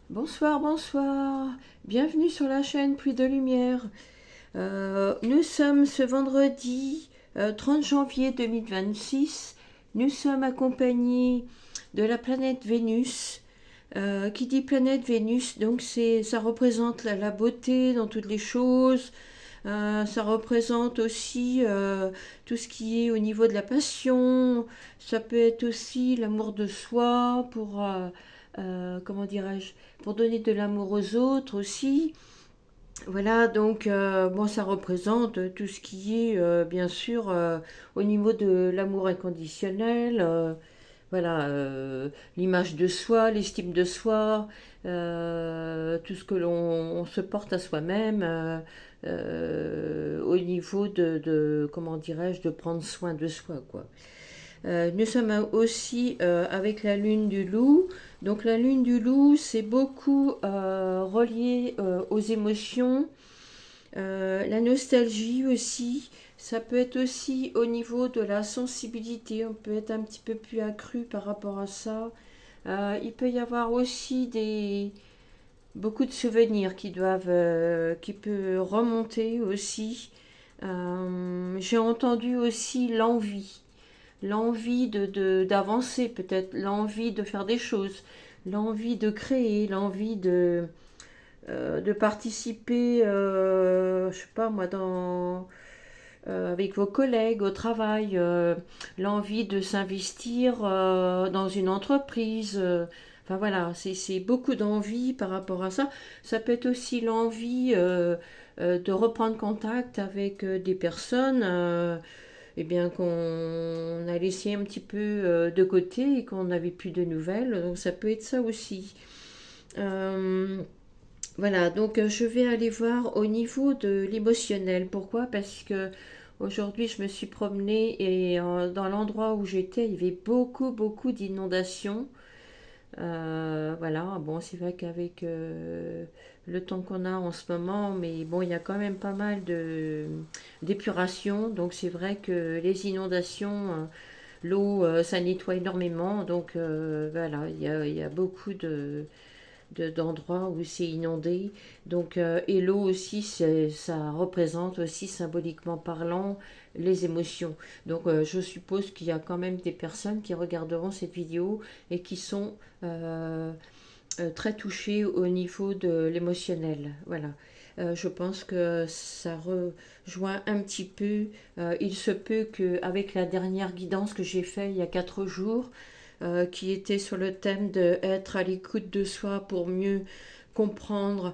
Bonsoir, bonsoir. Bienvenue sur la chaîne Pluie de Lumière. Nous sommes ce vendredi 30 janvier 2026. Nous sommes accompagnés de la planète Vénus. Qui dit planète Vénus, donc ça représente la beauté dans toutes les choses. Ça représente aussi tout ce qui est au niveau de la passion. Ça peut être aussi l'amour de soi pour, comment dirais-je, pour donner de l'amour aux autres aussi. Voilà, donc bon, ça représente tout ce qui est bien sûr au niveau de l'amour inconditionnel, voilà, l'image de soi, l'estime de soi, tout ce que l'on se porte à soi-même, au niveau comment dirais-je, de prendre soin de soi, quoi. Nous sommes aussi avec la lune du loup. Donc la lune du loup, c'est beaucoup relié aux émotions, la nostalgie aussi. Ça peut être aussi au niveau de la sensibilité, on peut être un petit peu plus accru par rapport à ça. Il peut y avoir aussi beaucoup de souvenirs qui peuvent remonter aussi. J'ai entendu aussi l'envie d'avancer peut-être, l'envie de faire des choses, l'envie de créer, l'envie de participer, je sais pas moi, avec vos collègues au travail, l'envie de s'investir dans une entreprise. Enfin voilà, c'est beaucoup d'envie par rapport à ça. Ça peut être aussi l'envie de reprendre contact avec des personnes eh bien, qu'on a laissé un petit peu de côté et qu'on n'avait plus de nouvelles. Donc ça peut être ça aussi. Euh, voilà, donc je vais aller voir au niveau de l'émotionnel. Pourquoi? Parce que aujourd'hui je me suis promenée et dans l'endroit où j'étais, il y avait beaucoup d'inondations. Voilà, bon, c'est vrai qu'avec le temps qu'on a en ce moment, mais bon, il y a quand même pas mal de d'épuration, donc c'est vrai que les inondations, l'eau, ça nettoie énormément, donc voilà, il y a beaucoup d'endroits où c'est inondé. Donc, et l'eau aussi, ça représente aussi symboliquement parlant les émotions. Donc, je suppose qu'il y a quand même des personnes qui regarderont cette vidéo et qui sont très touchées au niveau de l'émotionnel. Voilà. Je pense que ça rejoint un petit peu. Il se peut qu'avec la dernière guidance que j'ai faite il y a 4 jours, qui était sur le thème de être à l'écoute de soi pour mieux comprendre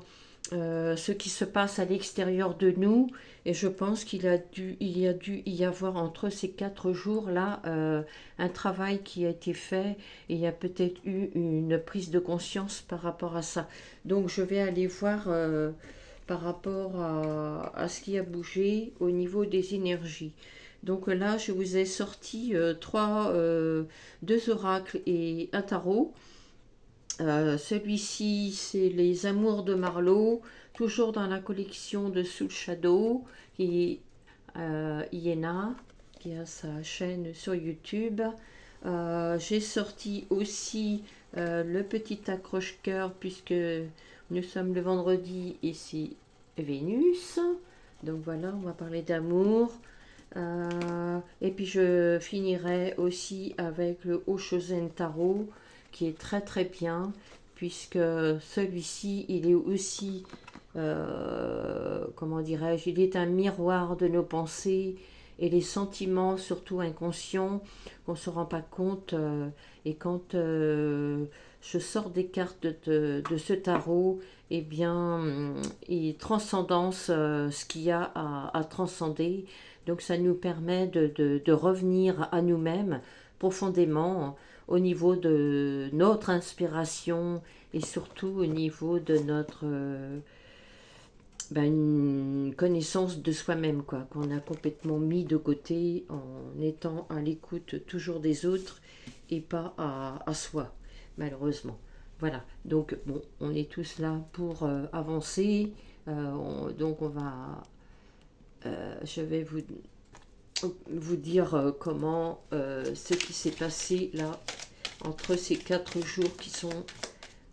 ce qui se passe à l'extérieur de nous. Et je pense il y a dû y avoir entre ces 4 jours-là un travail qui a été fait et il y a peut-être eu une prise de conscience par rapport à ça. Donc je vais aller voir par rapport à ce qui a bougé au niveau des énergies. Donc là, je vous ai sorti deux oracles et un tarot. Celui-ci, c'est Les Amours de Marlowe, toujours dans la collection de Soul Shadow, qui est Iena, qui a sa chaîne sur YouTube. J'ai sorti aussi le petit accroche-cœur, puisque nous sommes le vendredi et c'est Vénus. Donc voilà, on va parler d'amour. Et puis je finirai aussi avec le Oshozen Tarot qui est très bien puisque celui-ci il est aussi comment dirais-je, il est un miroir de nos pensées et les sentiments surtout inconscients qu'on ne se rend pas compte et quand je sors des cartes de ce tarot eh bien il transcendance ce qu'il y a à transcender, donc ça nous permet de revenir à nous-mêmes profondément au niveau de notre inspiration et surtout au niveau de notre une connaissance de soi-même, quoi, qu'on a complètement mis de côté en étant à l'écoute toujours des autres et pas à soi, malheureusement. Voilà, donc bon, on est tous là pour avancer. Donc on va, je vais vous dire comment ce qui s'est passé là entre ces 4 jours qui sont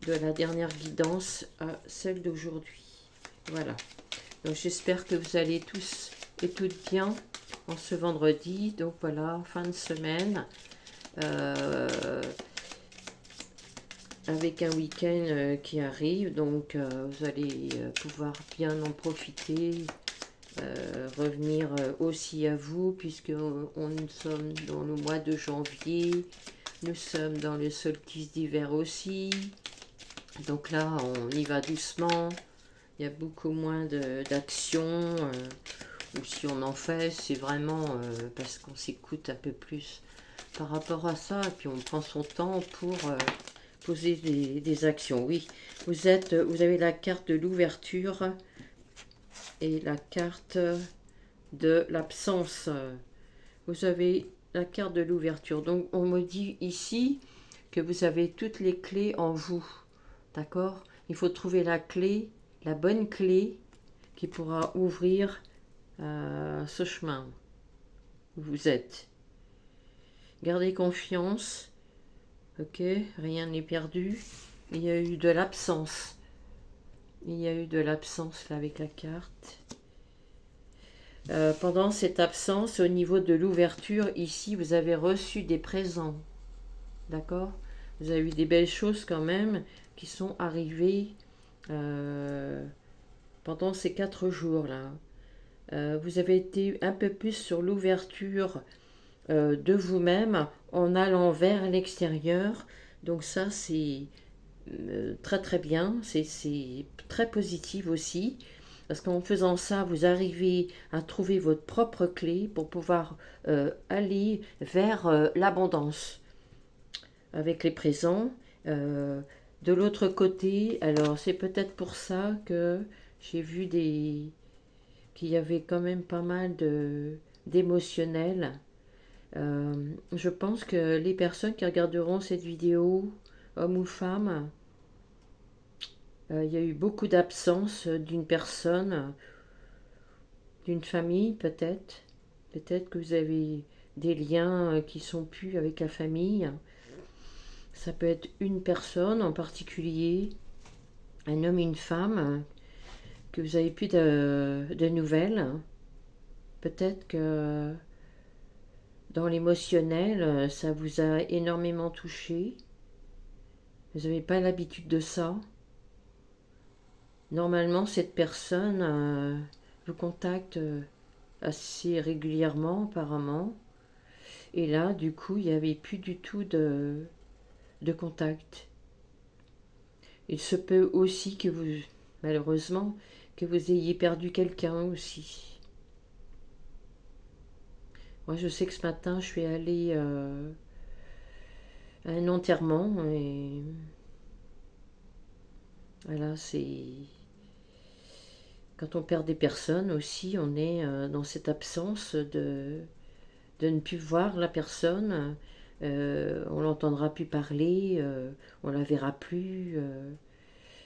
de la dernière guidance à celle d'aujourd'hui. Voilà. Donc j'espère que vous allez tous et toutes bien en ce vendredi. Donc voilà, fin de semaine. Avec un week-end qui arrive. Donc vous allez pouvoir bien en profiter. Revenir aussi à vous, puisque nous sommes dans le mois de janvier. Nous sommes dans le solstice d'hiver aussi. Donc là, on y va doucement. Il y a beaucoup moins d'actions. Ou si on en fait, c'est vraiment parce qu'on s'écoute un peu plus par rapport à ça. Et puis on prend son temps pour poser des actions. Oui, vous avez la carte de l'ouverture et la carte de l'absence. Vous avez la carte de l'ouverture. Donc on me dit ici que vous avez toutes les clés en vous. D'accord? Il faut trouver la clé, la bonne clé qui pourra ouvrir ce chemin où vous êtes. Gardez confiance. Ok? Rien n'est perdu. Il y a eu de l'absence. Il y a eu de l'absence là avec la carte. Pendant cette absence, au niveau de l'ouverture, ici, vous avez reçu des présents. D'accord? Vous avez eu des belles choses quand même qui sont arrivées pendant ces 4 jours-là. Vous avez été un peu plus sur l'ouverture de vous-même en allant vers l'extérieur. Donc ça, c'est très très bien. C'est très positif aussi. Parce qu'en faisant ça, vous arrivez à trouver votre propre clé pour pouvoir aller vers l'abondance avec les présents. De l'autre côté, alors c'est peut-être pour ça que j'ai vu qu'il y avait quand même pas mal d'émotionnel. Je pense que les personnes qui regarderont cette vidéo, hommes ou femmes, il y a eu beaucoup d'absence d'une personne, d'une famille peut-être. Peut-être que vous avez des liens qui sont plus avec la famille. Ça peut être une personne en particulier, un homme et une femme, que vous avez plus de nouvelles. Peut-être que dans l'émotionnel, ça vous a énormément touché. Vous n'avez pas l'habitude de ça. Normalement, cette personne vous contacte assez régulièrement, apparemment. Et là, du coup, il n'y avait plus du tout de contact. Il se peut aussi que vous, malheureusement, que vous ayez perdu quelqu'un aussi. Moi, je sais que ce matin, je suis allée à un enterrement et voilà, c'est... Quand on perd des personnes aussi, on est dans cette absence de ne plus voir la personne, on l'entendra plus parler, on la verra plus,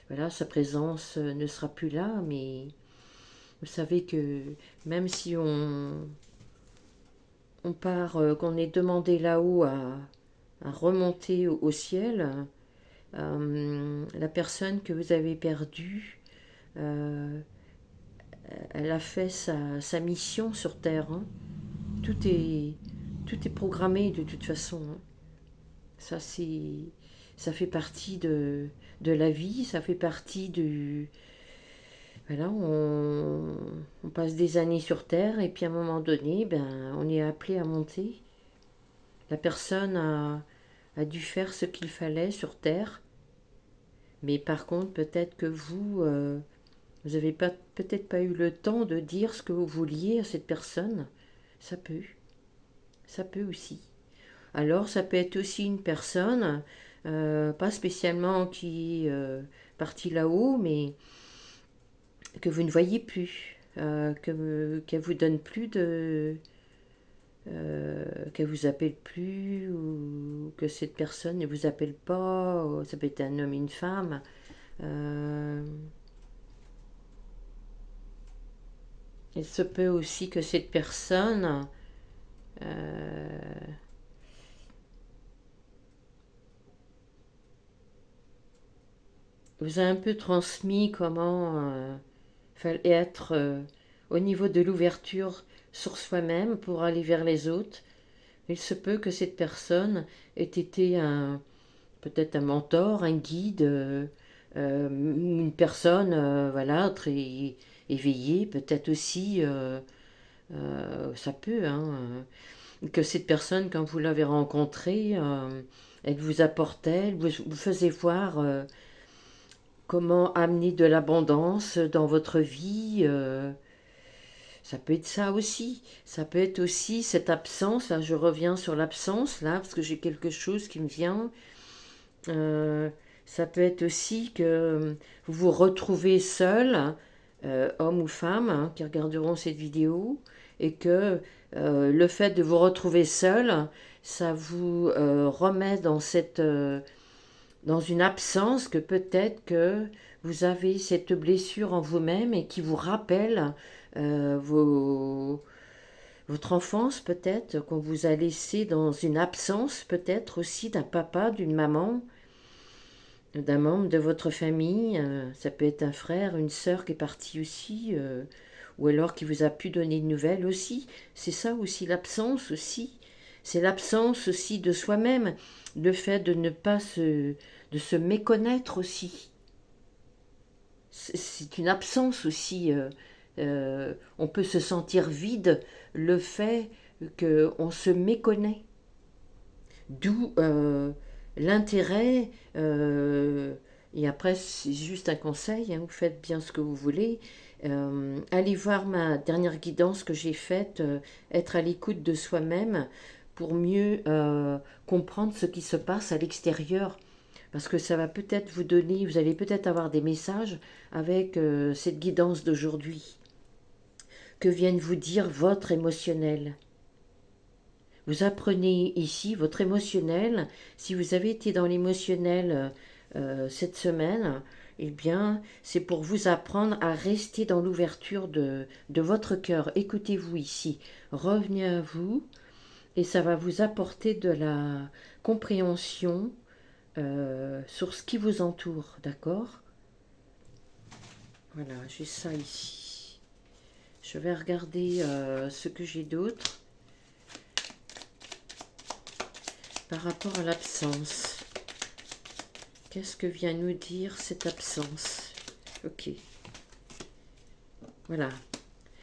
voilà, sa présence ne sera plus là, mais vous savez que même si on part, qu'on est demandé là-haut à remonter au ciel, la personne que vous avez perdue, elle a fait sa mission sur Terre. Hein. Tout est programmé de toute façon. Hein. Ça, ça fait partie de la vie, ça fait partie du... Voilà, on passe des années sur Terre et puis à un moment donné, ben, on est appelé à monter. La personne a dû faire ce qu'il fallait sur Terre, mais par contre, peut-être que vous n'avez peut-être pas eu le temps de dire ce que vous vouliez à cette personne. Ça peut. Ça peut aussi. Alors, ça peut être aussi une personne, pas spécialement qui est partie là-haut, mais que vous ne voyez plus, qu'elle vous donne plus de... qu'elle vous appelle plus, ou que cette personne ne vous appelle pas, ça peut être un homme, une femme. Il se peut aussi que cette personne vous a un peu transmis comment fallait être au niveau de l'ouverture sur soi-même pour aller vers les autres. Il se peut que cette personne ait été peut-être un mentor, un guide, une personne voilà, très éveillée, peut-être aussi, ça peut, hein, que cette personne, quand vous l'avez rencontrée, elle vous apportait, elle vous faisait voir comment amener de l'abondance dans votre vie. Ça peut être ça aussi. Ça peut être aussi cette absence. Là, je reviens sur l'absence, là, parce que j'ai quelque chose qui me vient. Euh, Ça peut être aussi que vous vous retrouvez seul, homme ou femme, hein, qui regarderont cette vidéo, et que le fait de vous retrouver seul, ça vous remet dans dans une absence, que peut-être que vous avez cette blessure en vous-même et qui vous rappelle votre enfance, peut-être qu'on vous a laissé dans une absence, peut-être aussi d'un papa, d'une maman, d'un membre de votre famille. Ça peut être un frère, une sœur qui est parti aussi, ou alors qui vous a pu donner de nouvelles aussi. C'est ça aussi l'absence aussi. C'est l'absence aussi de soi-même, le fait de ne pas de se méconnaître aussi. C'est une absence aussi. On peut se sentir vide, le fait qu'on se méconnaît. D'où l'intérêt, et après c'est juste un conseil, hein, vous faites bien ce que vous voulez. Allez voir ma dernière guidance que j'ai faite, être à l'écoute de soi-même pour mieux comprendre ce qui se passe à l'extérieur. Parce que ça va peut-être vous donner, vous allez peut-être avoir des messages avec cette guidance d'aujourd'hui. Que vienne vous dire votre émotionnel. Vous apprenez ici votre émotionnel. Si vous avez été dans l'émotionnel cette semaine, eh bien, c'est pour vous apprendre à rester dans l'ouverture de votre cœur. Écoutez-vous ici. Revenez à vous et ça va vous apporter de la compréhension sur ce qui vous entoure. D'accord? Voilà, j'ai ça ici. Je vais regarder ce que j'ai d'autre. Par rapport à l'absence, qu'est-ce que vient nous dire cette absence? Ok. Voilà.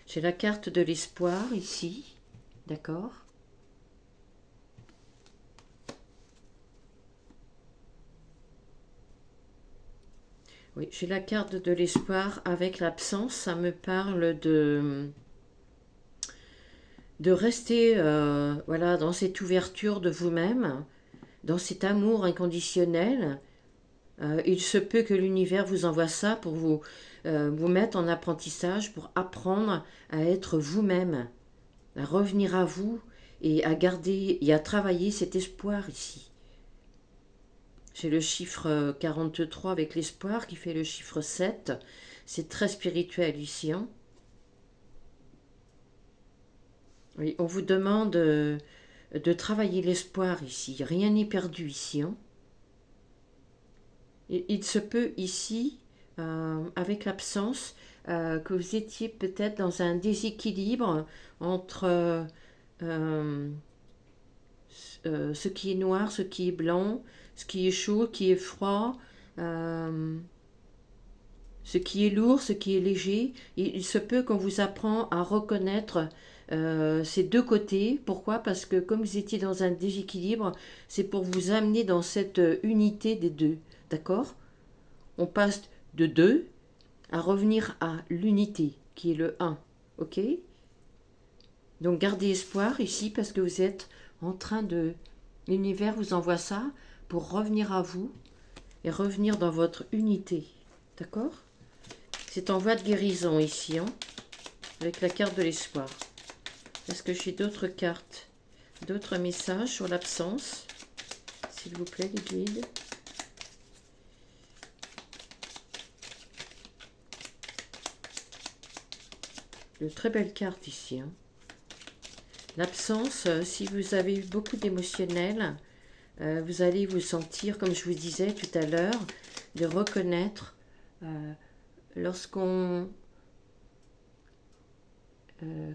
J'ai la carte de l'espoir ici. D'accord? Oui, j'ai la carte de l'espoir avec l'absence. Ça me parle de rester voilà, dans cette ouverture de vous-même, dans cet amour inconditionnel. Il se peut que l'univers vous envoie ça pour vous mettre en apprentissage, pour apprendre à être vous-même, à revenir à vous et à garder et à travailler cet espoir ici. J'ai le chiffre 43 avec l'espoir qui fait le chiffre 7. C'est très spirituel ici. Hein. Oui, on vous demande de travailler l'espoir ici. Rien n'est perdu ici. Hein. Il se peut ici, avec l'absence, que vous étiez peut-être dans un déséquilibre entre ce qui est noir, ce qui est blanc, ce qui est chaud, qui est froid, ce qui est lourd, ce qui est léger. Il se peut qu'on vous apprend à reconnaître ces deux côtés. Pourquoi? Parce que comme vous étiez dans un déséquilibre, c'est pour vous amener dans cette unité des deux. D'accord? On passe de 2 à revenir à l'unité, qui est le un. Ok? Donc gardez espoir ici parce que vous êtes en train de... L'univers vous envoie ça pour revenir à vous et revenir dans votre unité. D'accord? C'est en voie de guérison ici, hein, avec la carte de l'espoir. Est-ce que j'ai d'autres cartes, d'autres messages sur l'absence? S'il vous plaît, les guides. De très belles cartes ici. Hein. L'absence, si vous avez beaucoup d'émotionnel, vous allez vous sentir, comme je vous disais tout à l'heure, de reconnaître lorsqu'on,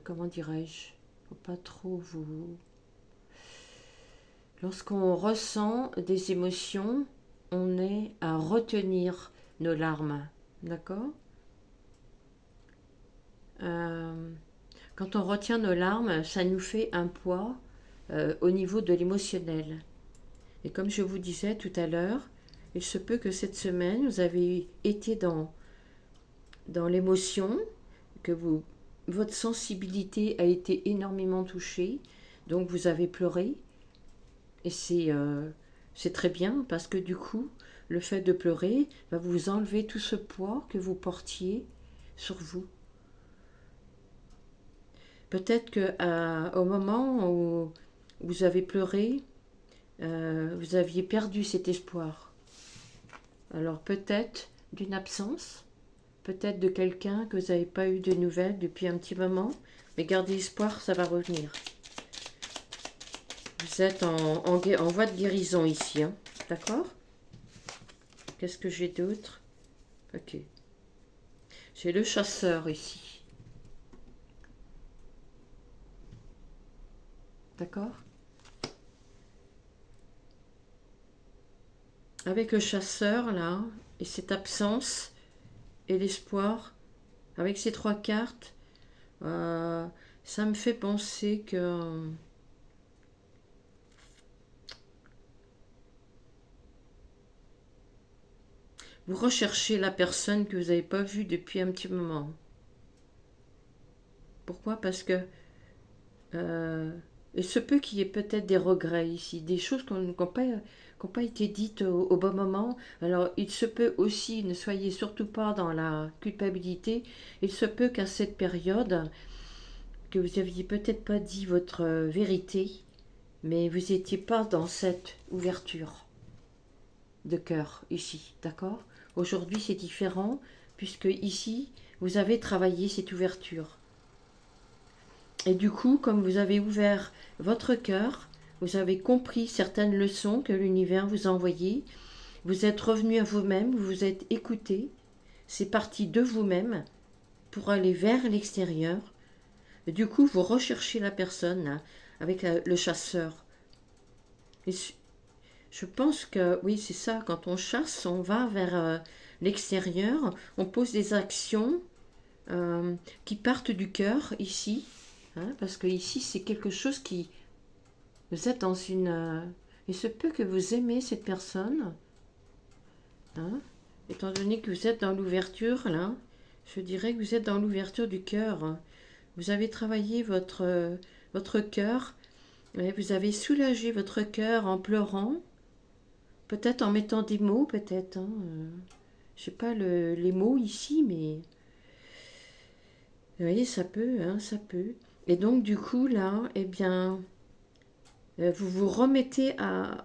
comment dirais-je, faut pas trop vous... Lorsqu'on ressent des émotions, on est à retenir nos larmes, d'accord? Quand on retient nos larmes, ça nous fait un poids au niveau de l'émotionnel. Et comme je vous disais tout à l'heure, il se peut que cette semaine, vous avez été dans l'émotion, que votre sensibilité a été énormément touchée, donc vous avez pleuré. Et c'est très bien parce que du coup, le fait de pleurer va vous enlever tout ce poids que vous portiez sur vous. Peut-être qu'au moment où vous avez pleuré, vous aviez perdu cet espoir. Alors peut-être d'une absence, peut-être de quelqu'un que vous n'avez pas eu de nouvelles depuis un petit moment, mais gardez espoir, ça va revenir. Vous êtes en voie de guérison ici, hein, d'accord? Qu'est-ce que j'ai d'autre? Ok. J'ai le chasseur ici. D'accord? Avec le chasseur, là, et cette absence, et l'espoir, avec ces 3 cartes, ça me fait penser que... vous recherchez la personne que vous n'avez pas vue depuis un petit moment. Pourquoi? Parce que il se peut qu'il y ait peut-être des regrets ici, des choses qui n'ont pas été dites au bon moment. Alors il se peut aussi, ne soyez surtout pas dans la culpabilité, il se peut qu'à cette période, que vous n'aviez peut-être pas dit votre vérité, mais vous n'étiez pas dans cette ouverture de cœur ici, d'accord? Aujourd'hui c'est différent, puisque ici vous avez travaillé cette ouverture. Et du coup, comme vous avez ouvert votre cœur, vous avez compris certaines leçons que l'univers vous a envoyées, vous êtes revenu à vous-même, vous vous êtes écouté, c'est parti de vous-même pour aller vers l'extérieur. Du coup, vous recherchez la personne là, avec le chasseur. Et je pense que oui, c'est ça, quand on chasse, on va vers l'extérieur, on pose des actions qui partent du cœur ici. Hein, parce que ici, c'est quelque chose qui... Vous êtes dans une... il se peut que vous aimez cette personne. Hein, étant donné que vous êtes dans l'ouverture, là, je dirais que vous êtes dans l'ouverture du cœur. Vous avez travaillé votre cœur. Vous avez soulagé votre cœur en pleurant. Peut-être en mettant des mots, peut-être. Hein, je sais pas les mots ici, mais... Vous voyez, ça peut, hein, ça peut. Et donc, du coup, là, eh bien, vous vous remettez à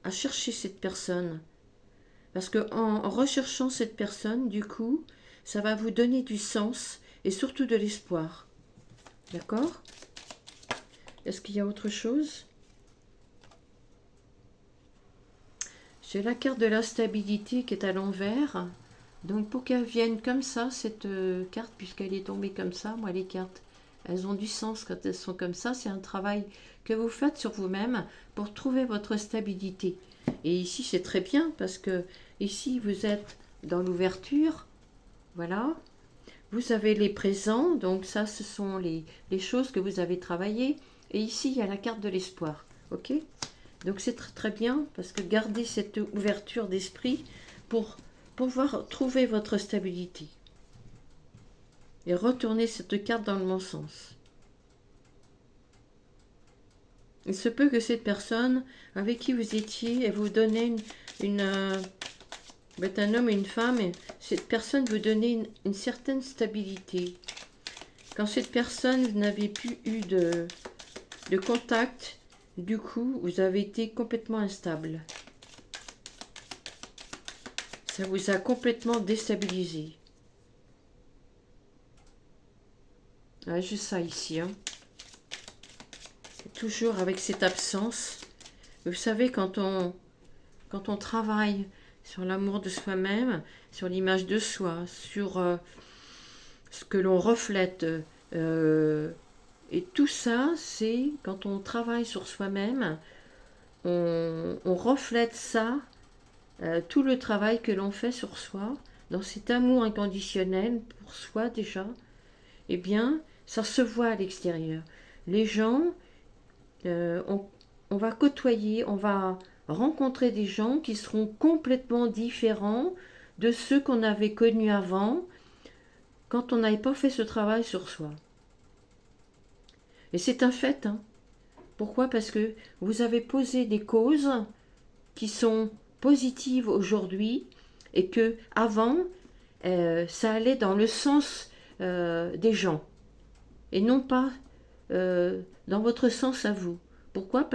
chercher cette personne. Parce qu'en recherchant cette personne, du coup, ça va vous donner du sens et surtout de l'espoir. D'accord? Est-ce qu'il y a autre chose? J'ai la carte de la stabilité qui est à l'envers. Donc, pour qu'elle vienne comme ça, cette carte, puisqu'elle est tombée comme ça, moi, les cartes, elles ont du sens quand elles sont comme ça. C'est un travail que vous faites sur vous-même pour trouver votre stabilité. Et ici, c'est très bien parce que ici, vous êtes dans l'ouverture. Voilà. Vous avez les présents. Donc ça, ce sont les choses que vous avez travaillées. Et ici, il y a la carte de l'espoir. Ok? Donc c'est très, très bien parce que gardez cette ouverture d'esprit pour pouvoir trouver votre stabilité. Et retournez cette carte dans le bon sens. Il se peut que cette personne avec qui vous étiez, elle vous donnait vous êtes un homme et une femme, et cette personne vous donnait une certaine stabilité. Quand cette personne, vous n'avez plus eu de contact, du coup, vous avez été complètement instable. Ça vous a complètement déstabilisé. Ah, juste ça ici, hein. Toujours avec cette absence. Vous savez, quand on travaille sur l'amour de soi-même, sur l'image de soi, sur ce que l'on reflète. Et tout ça, c'est quand on travaille sur soi-même, on reflète ça, tout le travail que l'on fait sur soi, dans cet amour inconditionnel pour soi déjà, eh bien, ça se voit à l'extérieur. Les gens, on va côtoyer, on va rencontrer des gens qui seront complètement différents de ceux qu'on avait connus avant, quand on n'avait pas fait ce travail sur soi. Et c'est un fait, hein. Pourquoi? Parce que vous avez posé des causes qui sont positives aujourd'hui et que avant ça allait dans le sens des gens et non pas dans votre sens à vous. Pourquoi?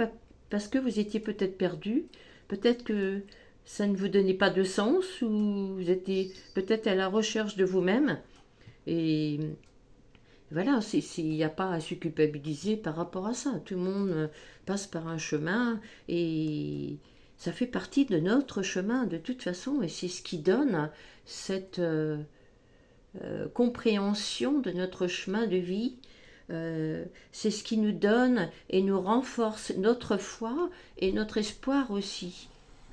Parce que vous étiez peut-être perdu, peut-être que ça ne vous donnait pas de sens, ou vous étiez peut-être à la recherche de vous-même. Et voilà, il n'y a pas à se culpabiliser par rapport à ça. Tout le monde passe par un chemin et ça fait partie de notre chemin de toute façon. Et c'est ce qui donne cette compréhension de notre chemin de vie. C'est ce qui nous donne et nous renforce notre foi et notre espoir aussi,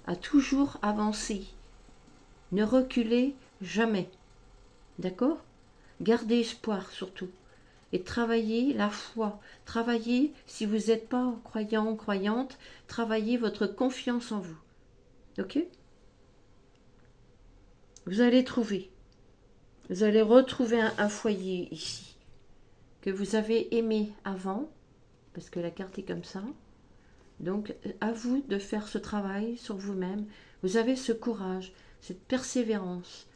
à toujours avancer. Ne reculez jamais. D'accord? Gardez espoir surtout. Et travaillez la foi. Travaillez, si vous n'êtes pas croyant ou croyante, travaillez votre confiance en vous. Ok? Vous allez trouver. Vous allez retrouver un foyer ici que vous avez aimé avant, parce que la carte est comme ça. Donc, à vous de faire ce travail sur vous-même. Vous avez ce courage, cette persévérance,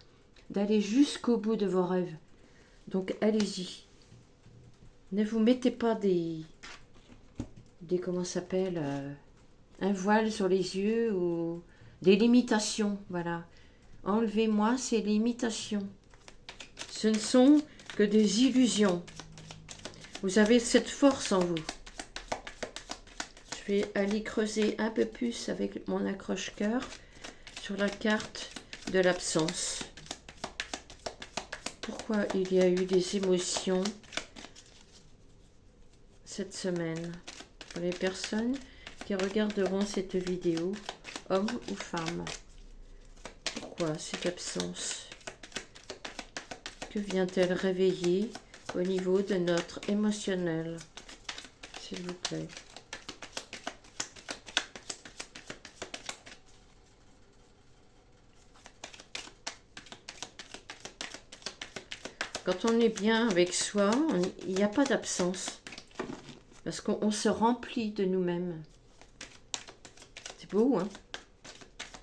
d'aller jusqu'au bout de vos rêves. Donc, allez-y. Ne vous mettez pas des comment ça s'appelle, un voile sur les yeux ou des limitations, voilà. Enlevez-moi ces limitations. Ce ne sont que des illusions. Vous avez cette force en vous. Je vais aller creuser un peu plus avec mon accroche-cœur sur la carte de l'absence. Pourquoi il y a eu des émotions cette semaine pour les personnes qui regarderont cette vidéo, hommes ou femmes? Pourquoi cette absence? Que vient-elle réveiller au niveau de notre émotionnel, s'il vous plaît? Quand on est bien avec soi, il n'y a pas d'absence. Parce qu'on se remplit de nous-mêmes. C'est beau, hein?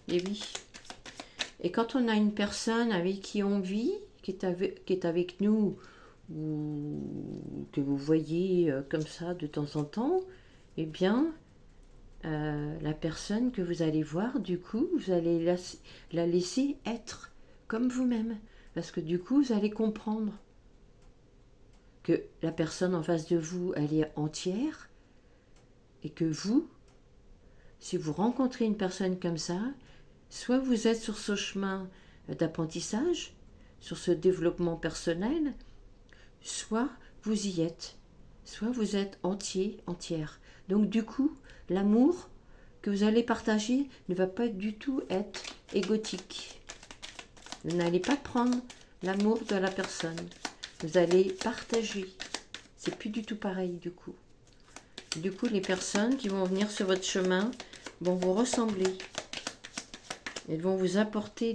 Et oui. Et quand on a une personne avec qui on vit, qui est avec nous, ou que vous voyez comme ça de temps en temps, eh bien, la personne que vous allez voir, du coup, vous allez la laisser être comme vous-même. Parce que du coup, vous allez comprendre que la personne en face de vous, elle est entière, et que vous, si vous rencontrez une personne comme ça, soit vous êtes sur ce chemin d'apprentissage, sur ce développement personnel, soit vous y êtes, soit vous êtes entier, entière. Donc du coup, l'amour que vous allez partager ne va pas du tout être égotique. Vous n'allez pas prendre l'amour de la personne. Vous allez partager. C'est plus du tout pareil du coup. Du coup, les personnes qui vont venir sur votre chemin vont vous ressembler. Elles vont vous apporter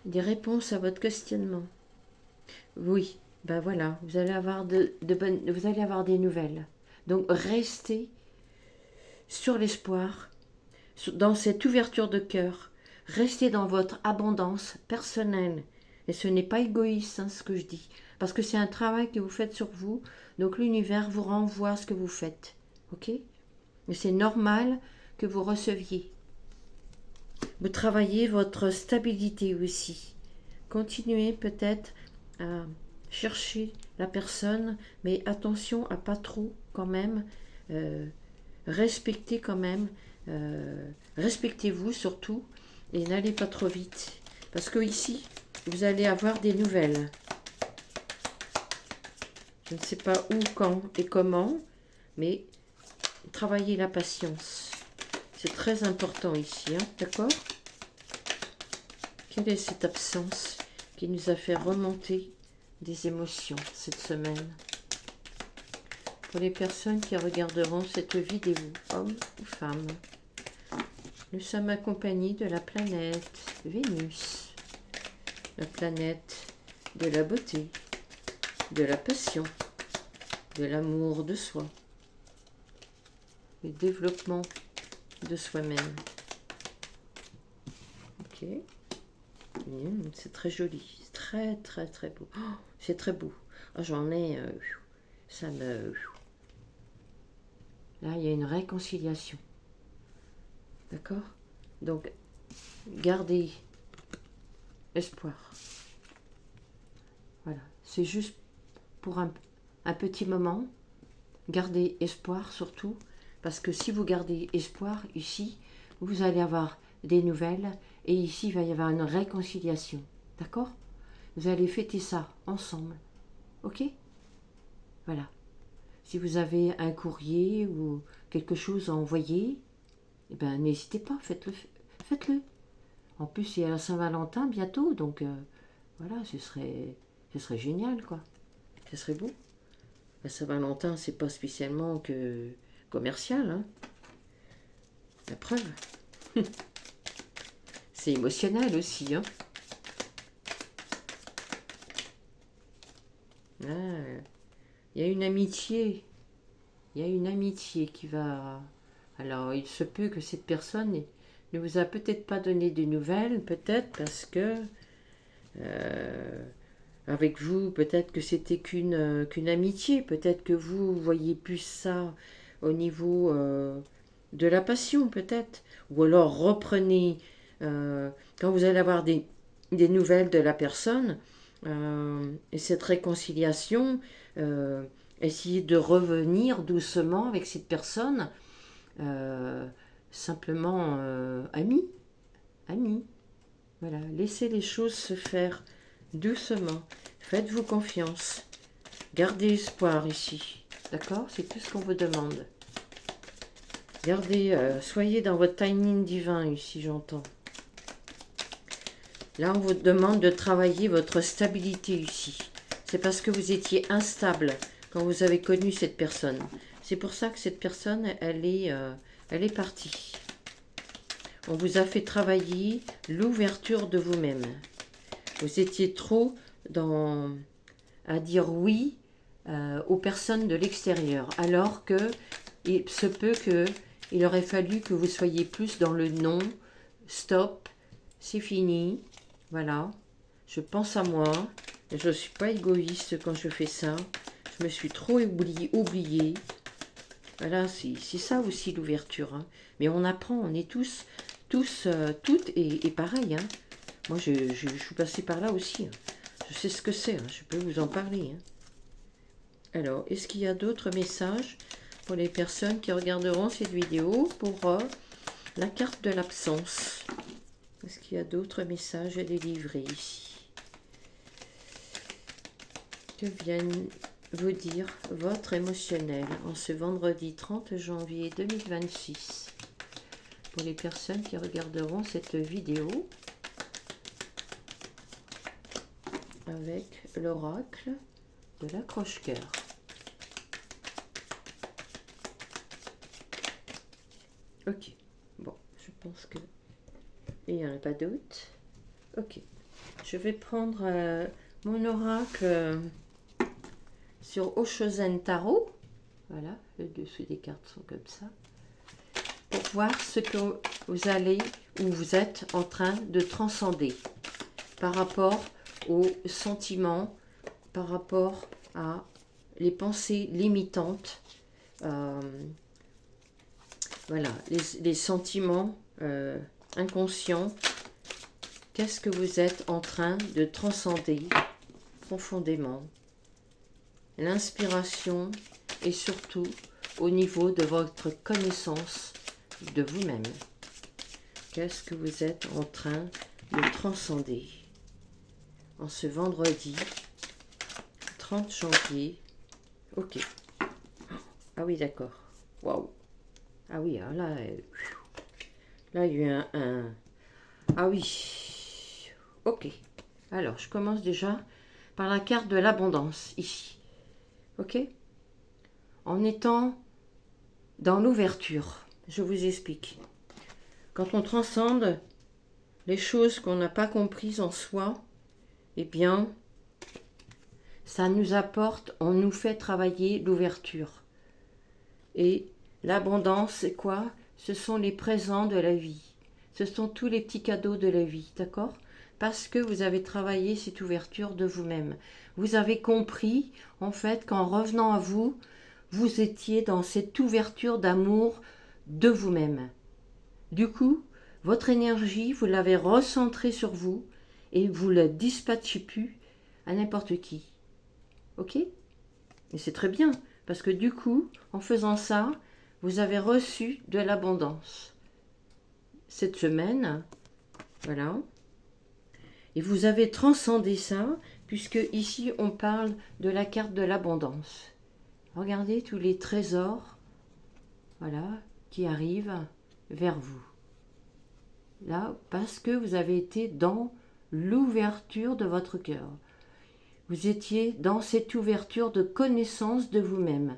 des réponses à votre questionnement. Oui, ben voilà, vous allez avoir vous allez avoir des nouvelles. Donc restez sur l'espoir, dans cette ouverture de cœur. Restez dans votre abondance personnelle. Et ce n'est pas égoïste, hein, ce que je dis. Parce que c'est un travail que vous faites sur vous. Donc l'univers vous renvoie ce que vous faites. Ok? Mais c'est normal que vous receviez. Vous travaillez votre stabilité aussi. Continuez peut-être à chercher la personne, mais attention à pas trop quand même. Respectez quand même Respectez-vous surtout et n'allez pas trop vite. Parce que ici, vous allez avoir des nouvelles. Je ne sais pas où, quand et comment, mais travaillez la patience. C'est très important ici, hein, d'accord? Quelle est cette absence qui nous a fait remonter des émotions cette semaine? Pour les personnes qui regarderont cette vidéo, hommes ou femmes, nous sommes accompagnés de la planète Vénus, la planète de la beauté, de la passion, de l'amour de soi, du développement de soi-même. Ok, c'est très joli, c'est très très très beau. Oh, c'est très beau. Oh, j'en ai, ça me... Là, il y a une réconciliation. D'accord? Donc, gardez espoir. Voilà, c'est juste pour un petit moment. Gardez espoir surtout, parce que si vous gardez espoir ici, vous allez avoir des nouvelles et ici il va y avoir une réconciliation. D'accord? Vous allez fêter ça ensemble. Ok? Voilà. Si vous avez un courrier ou quelque chose à envoyer, eh ben, n'hésitez pas, faites-le. Faites-le. En plus, il y a la Saint-Valentin bientôt, donc voilà, ce serait génial, quoi. Ce serait beau. La Saint-Valentin, c'est pas spécialement que commercial, hein. La preuve. C'est émotionnel aussi, hein. Ah, il y a une amitié. Il y a une amitié qui va... Alors, il se peut que cette personne ne vous a peut-être pas donné de nouvelles, peut-être parce que avec vous, peut-être que c'était qu'une amitié, peut-être que vous voyez plus ça au niveau de la passion, peut-être. Ou alors reprenez, quand vous allez avoir des nouvelles de la personne, et cette réconciliation, essayez de revenir doucement avec cette personne, simplement amis, amis. Voilà, laissez les choses se faire doucement. Faites-vous confiance. Gardez espoir ici. D'accord? C'est tout ce qu'on vous demande. Gardez, soyez dans votre timing divin ici, j'entends. Là, on vous demande de travailler votre stabilité ici. C'est parce que vous étiez instable quand vous avez connu cette personne. C'est pour ça que cette personne, elle est partie. On vous a fait travailler l'ouverture de vous-même. Vous étiez trop à dire oui aux personnes de l'extérieur, alors que il se peut qu'il aurait fallu que vous soyez plus dans le non, stop, c'est fini, voilà, je pense à moi, je ne suis pas égoïste quand je fais ça, je me suis trop oubliée. Voilà, c'est ça aussi l'ouverture, hein. Mais on apprend, on est tous, toutes et pareil, hein. Moi, je suis passée par là aussi, hein. Je sais ce que c'est, hein. Je peux vous en parler, hein. Alors, est-ce qu'il y a d'autres messages pour les personnes qui regarderont cette vidéo pour la carte de l'absence? Est-ce qu'il y a d'autres messages à délivrer ici? Que viennent vous dire votre émotionnel en ce vendredi 30 janvier 2026 pour les personnes qui regarderont cette vidéo avec l'oracle de l'accroche-cœur. Ok, bon, je pense que il n'y en a pas d'autres. Ok, je vais prendre mon oracle sur Oshozen Tarot. Voilà, le dessous des cartes sont comme ça. Pour voir ce que vous allez ou vous êtes en train de transcender par rapport aux sentiments, par rapport à les pensées limitantes. Voilà, les sentiments inconscients. Qu'est-ce que vous êtes en train de transcender profondément? L'inspiration et surtout au niveau de votre connaissance de vous-même. Qu'est-ce que vous êtes en train de transcender en ce vendredi 30 janvier? Ok. Ah oui, d'accord. Waouh. Ah oui, là, là, il y a eu Ah oui. Ok. Alors, je commence déjà par la carte de l'abondance, ici. Ok? En étant dans l'ouverture. Je vous explique. Quand on transcende les choses qu'on n'a pas comprises en soi, eh bien, ça nous apporte, on nous fait travailler l'ouverture. Et l'abondance, c'est quoi? Ce sont les présents de la vie. Ce sont tous les petits cadeaux de la vie, d'accord? Parce que vous avez travaillé cette ouverture de vous-même. Vous avez compris, en fait, qu'en revenant à vous, vous étiez dans cette ouverture d'amour de vous-même. Du coup, votre énergie, vous l'avez recentrée sur vous et vous ne la dispatchez plus à n'importe qui. Ok? Et c'est très bien, parce que du coup, en faisant ça, vous avez reçu de l'abondance. Cette semaine, voilà. Et vous avez transcendé ça, puisque ici, on parle de la carte de l'abondance. Regardez tous les trésors, voilà, qui arrivent vers vous. Là, parce que vous avez été dans l'ouverture de votre cœur. Vous étiez dans cette ouverture de connaissance de vous-même.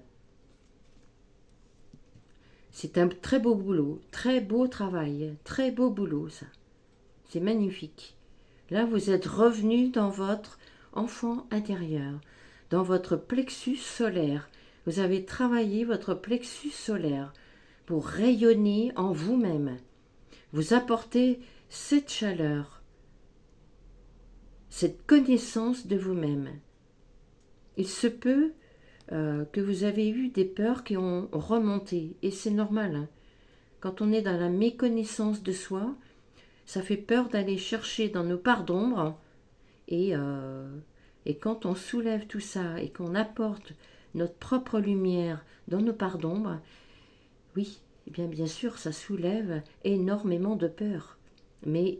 C'est un très beau boulot, très beau travail, très beau boulot ça. C'est magnifique. Là, vous êtes revenu dans votre enfant intérieur, dans votre plexus solaire. Vous avez travaillé votre plexus solaire pour rayonner en vous-même. Vous apportez cette chaleur, cette connaissance de vous-même. Il se peut que vous avez eu des peurs qui ont remonté, et c'est normal. Hein. Quand on est dans la méconnaissance de soi, ça fait peur d'aller chercher dans nos parts d'ombre, et quand on soulève tout ça et qu'on apporte notre propre lumière dans nos parts d'ombre, oui, eh bien sûr, ça soulève énormément de peur. Mais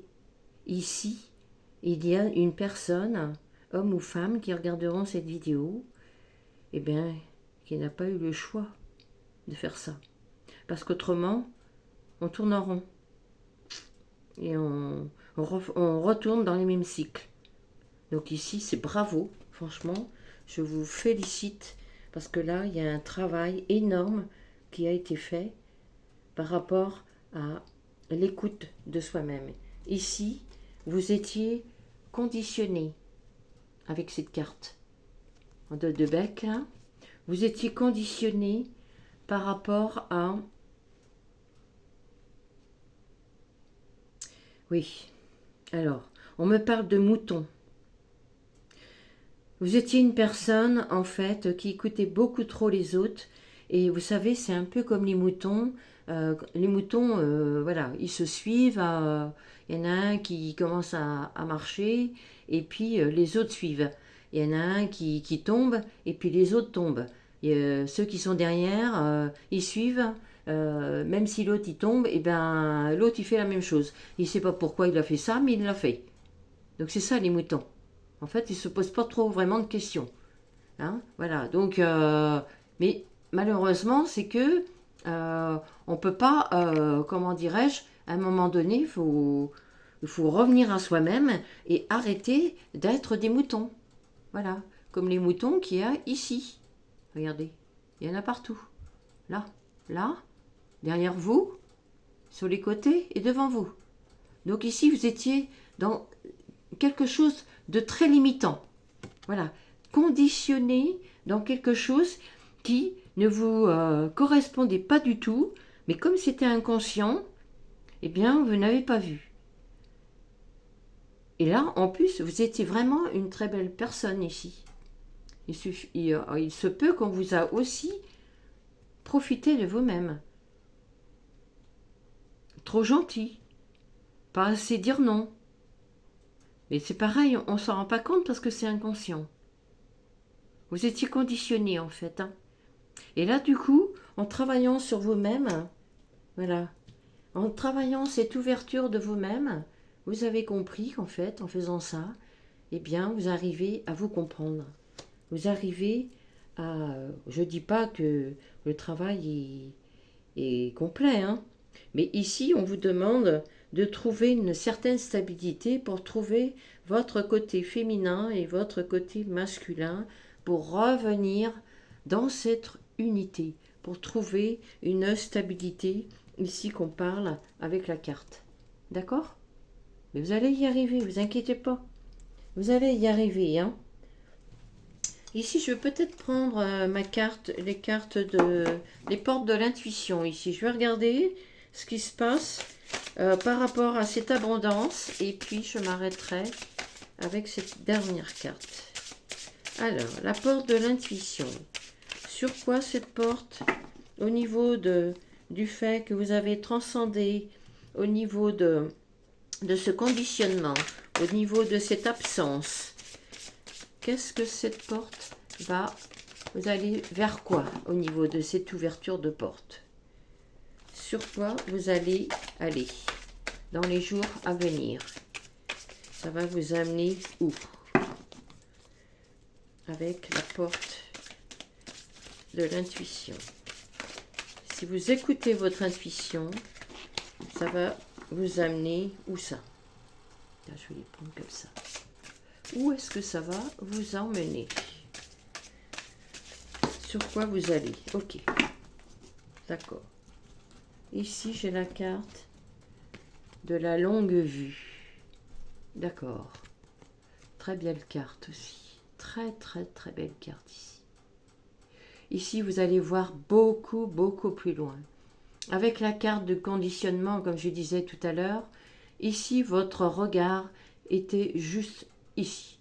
ici, il y a une personne, homme ou femme, qui regarderont cette vidéo, eh bien, qui n'a pas eu le choix de faire ça. Parce qu'autrement, on tourne en rond. Et on retourne dans les mêmes cycles. Donc ici, c'est bravo. Franchement, je vous félicite. Parce que là, il y a un travail énorme qui a été fait par rapport à l'écoute de soi-même. Ici, vous étiez conditionné avec cette carte de bec, là. Vous étiez conditionné par rapport à... Oui, alors, on me parle de moutons. Vous étiez une personne, en fait, qui écoutait beaucoup trop les autres. Et vous savez, c'est un peu comme les moutons. Les moutons, voilà, ils se suivent. Il y en a un qui commence à marcher, et puis les autres suivent. Il y en a un qui tombe, et puis les autres tombent. Et, ceux qui sont derrière, ils suivent. Même si l'autre il tombe, et ben l'autre il fait la même chose. Il ne sait pas pourquoi il a fait ça, mais il l'a fait. Donc c'est ça les moutons. En fait, ils ne se posent pas trop vraiment de questions. Hein, voilà. Donc, mais malheureusement, c'est que on ne peut pas, comment dirais-je, à un moment donné, il faut revenir à soi-même et arrêter d'être des moutons. Voilà. Comme les moutons qu'il y a ici. Regardez, il y en a partout. Là, là, derrière vous, sur les côtés et devant vous. Donc ici, vous étiez dans quelque chose de très limitant. Voilà, conditionné dans quelque chose qui ne vous correspondait pas du tout, mais comme c'était inconscient, eh bien, vous n'avez pas vu. Et là, en plus, vous étiez vraiment une très belle personne ici. Il se peut qu'on vous a aussi profité de vous-même. Trop gentil, pas assez dire non. Mais c'est pareil, on ne s'en rend pas compte parce que c'est inconscient. Vous étiez conditionné en fait. Hein. Et là, du coup, en travaillant sur vous-même, voilà, En travaillant cette ouverture de vous-même, vous avez compris qu'en fait, en faisant ça, eh bien, vous arrivez à vous comprendre. Vous arrivez à... Je ne dis pas que le travail est complet, hein, mais ici, on vous demande de trouver une certaine stabilité pour trouver votre côté féminin et votre côté masculin pour revenir dans cette unité, pour trouver une stabilité ici qu'on parle avec la carte. D'accord? Mais vous allez y arriver, vous inquiétez pas. Vous allez y arriver, hein. Ici, je vais peut-être prendre ma carte, les cartes les portes de l'intuition. Ici, je vais regarder ce qui se passe par rapport à cette abondance. Et puis, je m'arrêterai avec cette dernière carte. Alors, la porte de l'intuition. Sur quoi cette porte, au niveau du fait que vous avez transcendé, au niveau de ce conditionnement, au niveau de cette absence, qu'est-ce que cette porte va... Vous allez vers quoi au niveau de cette ouverture de porte? Sur quoi vous allez aller dans les jours à venir? Ça va vous amener où? Avec la porte de l'intuition. Si vous écoutez votre intuition, ça va vous amener où ça? Là, je vais les prendre comme ça. Où est-ce que ça va vous emmener? Sur quoi vous allez? Ok. D'accord. Ici, j'ai la carte de la longue vue. D'accord. Très belle carte aussi. Très, très, très belle carte ici. Ici, vous allez voir beaucoup, beaucoup plus loin. Avec la carte de conditionnement, comme je disais tout à l'heure, ici, votre regard était juste ici.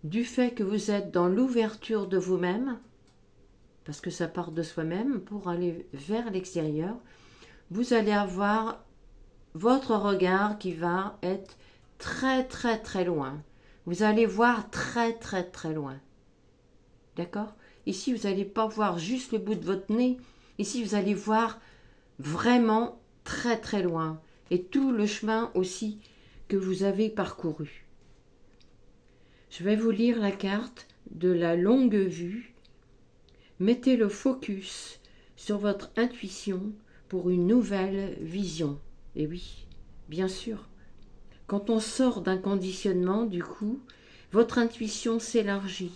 Du fait que vous êtes dans l'ouverture de vous-même, parce que ça part de soi-même pour aller vers l'extérieur, vous allez avoir votre regard qui va être très très très loin. Vous allez voir très très très loin. D'accord? Ici, vous n'allez pas voir juste le bout de votre nez. Ici, vous allez voir vraiment très très loin. Et tout le chemin aussi que vous avez parcouru. Je vais vous lire la carte de la longue vue. Mettez le focus sur votre intuition pour une nouvelle vision. Et oui, bien sûr, quand on sort d'un conditionnement, du coup, votre intuition s'élargit.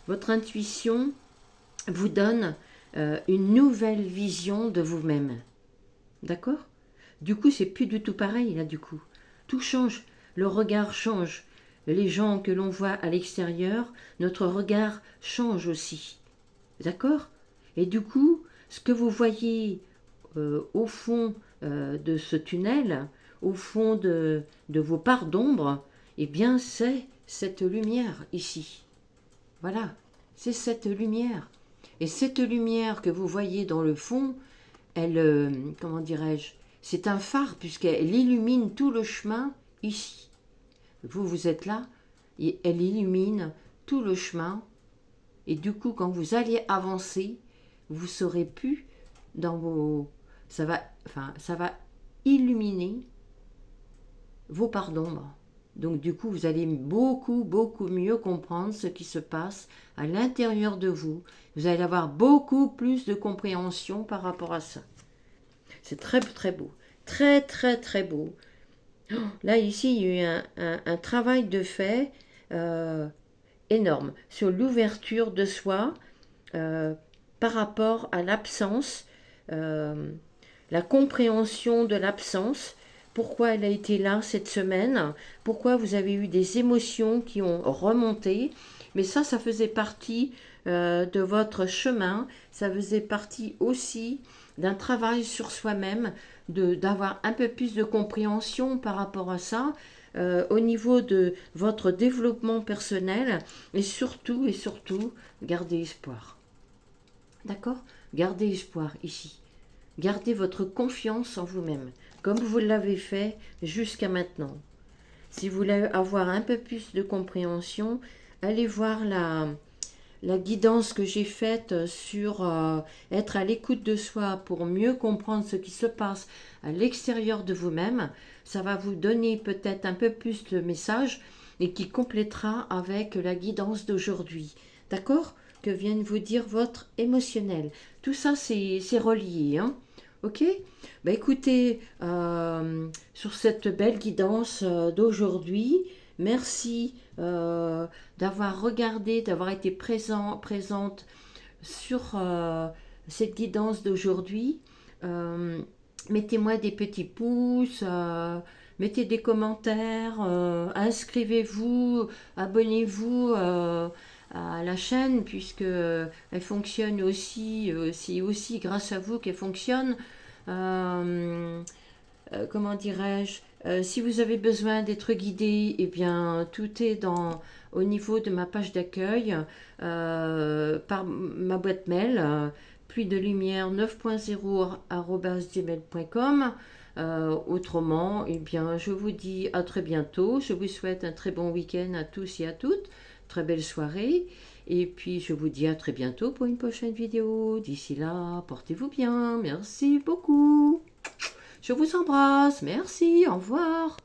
Votre intuition vous donne une nouvelle vision de vous-même. D'accord? Du coup, c'est plus du tout pareil, là, du coup. Tout change, le regard change. Les gens que l'on voit à l'extérieur, notre regard change aussi. D'accord? Et du coup, ce que vous voyez au fond de ce tunnel, au fond de vos parts d'ombre, eh bien, c'est cette lumière ici. Voilà, c'est cette lumière. Et cette lumière que vous voyez dans le fond, elle, comment dirais-je, c'est un phare puisqu'elle illumine tout le chemin ici. Vous, vous êtes là, et elle illumine tout le chemin. Et du coup, quand vous allez avancer, vous serez plus dans vos... ça va illuminer vos parts d'ombre. Donc du coup, vous allez beaucoup, beaucoup mieux comprendre ce qui se passe à l'intérieur de vous. Vous allez avoir beaucoup plus de compréhension par rapport à ça. C'est très, très beau. Très, très, très beau. Oh, là, ici, il y a eu un travail de fait énorme sur l'ouverture de soi par rapport à l'absence, la compréhension de l'absence, pourquoi elle a été là cette semaine, pourquoi vous avez eu des émotions qui ont remonté, mais ça faisait partie de votre chemin, ça faisait partie aussi d'un travail sur soi-même, d'avoir un peu plus de compréhension par rapport à ça, au niveau de votre développement personnel, et surtout, gardez espoir. D'accord? Gardez espoir ici. Gardez votre confiance en vous-même, comme vous l'avez fait jusqu'à maintenant. Si vous voulez avoir un peu plus de compréhension, allez voir la guidance que j'ai faite sur être à l'écoute de soi pour mieux comprendre ce qui se passe à l'extérieur de vous-même, ça va vous donner peut-être un peu plus de message et qui complétera avec la guidance d'aujourd'hui. D'accord? Que vient de vous dire votre émotionnel. Tout ça, c'est relié. Hein? Ok? Bah écoutez, sur cette belle guidance d'aujourd'hui, merci d'avoir regardé, d'avoir été présente sur cette guidance d'aujourd'hui. Euh, Mettez-moi des petits pouces, mettez des commentaires, inscrivez-vous, abonnez-vous à la chaîne puisque elle fonctionne aussi, c'est aussi grâce à vous qu'elle fonctionne. Euh, Comment dirais-je, si vous avez besoin d'être guidé, eh bien, tout est au niveau de ma page d'accueil, par ma boîte mail, pluie de lumière 9.0@gmail.com. Autrement, eh bien, je vous dis à très bientôt. Je vous souhaite un très bon week-end à tous et à toutes. Très belle soirée. Et puis, je vous dis à très bientôt pour une prochaine vidéo. D'ici là, portez-vous bien. Merci beaucoup. Je vous embrasse. Merci. Au revoir.